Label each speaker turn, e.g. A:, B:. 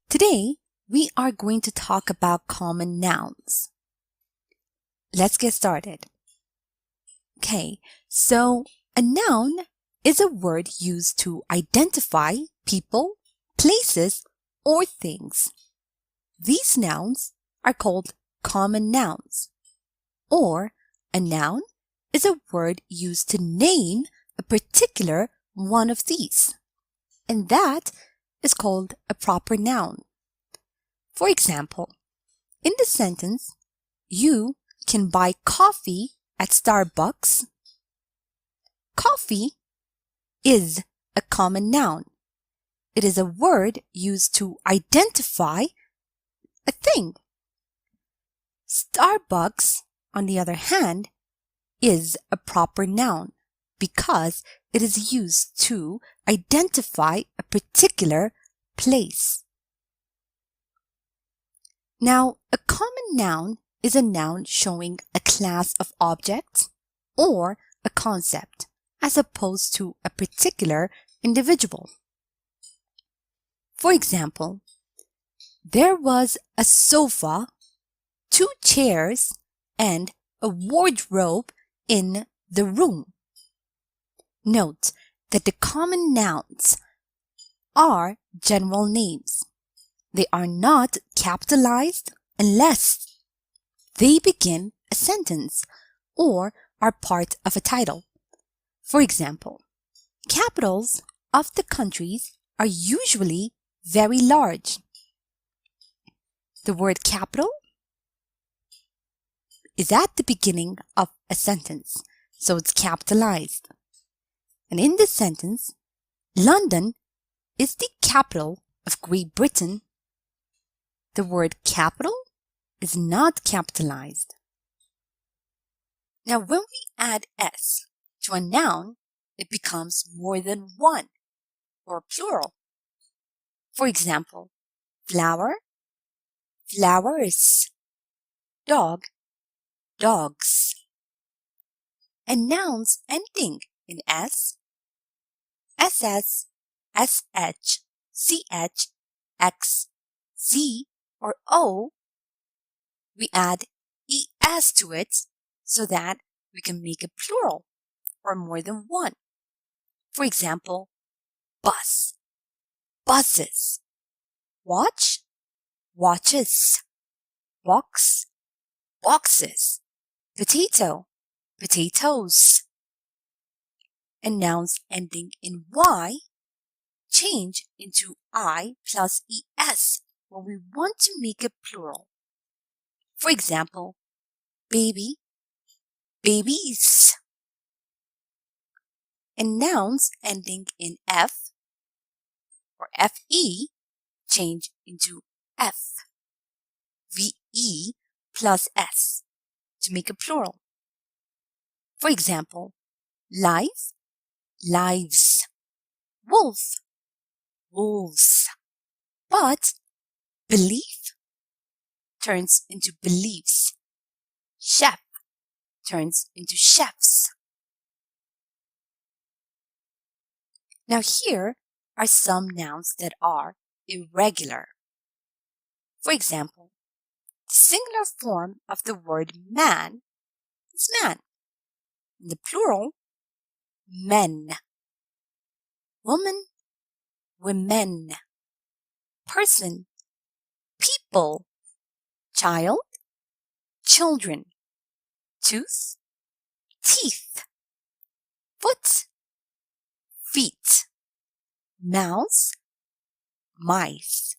A: Today, we are going to talk about common nouns. Let's get started. Okay, so a noun is a word used to identify people, places, or things. These nouns are called common nouns. Or a noun is a word used to name a particular one of these. And that is called a proper noun. For example, in the sentence, you can buy coffee at Starbucks. Coffee is a common noun. It is a word used to identify a thing. Starbucks, on the other hand, is a proper noun because it is used to identify a particular place. Now, a common noun is a noun showing a class of objects or a concept as opposed to a particular individual. For example, there was a sofa, 2 chairs, and a wardrobe in the room. Note that the common nouns are general names. They are not capitalized unless they begin a sentence or are part of a title. For example, capitals of the countries are usually very large. The word capital is at the beginning of a sentence, so it's capitalized. And in this sentence, London is the capital of Great Britain. The word capital is not capitalized. Now, when we add s to a noun, it becomes more than one or plural. For example, flower, flowers, dog, dogs. And nouns ending in s, ss, sh, ch, x, z, or o, we add es to it so that we can make a plural or more than one. For example, bus, buses, watch, watches, box, boxes, potato, potatoes. And nouns ending in y change into I plus es when we want to make a plural. For example, baby, babies. And nouns ending in f or fe change into f, ve plus s to make a plural. For example, life, lives, wolf, wolves. But belief turns into beliefs. Chef turns into chefs. Now here are some nouns that are irregular. For example, the singular form of the word man is man. In the plural, men. Woman, women. Person, people. Child, children. Tooth, teeth. Foot, feet. Mouse, mice.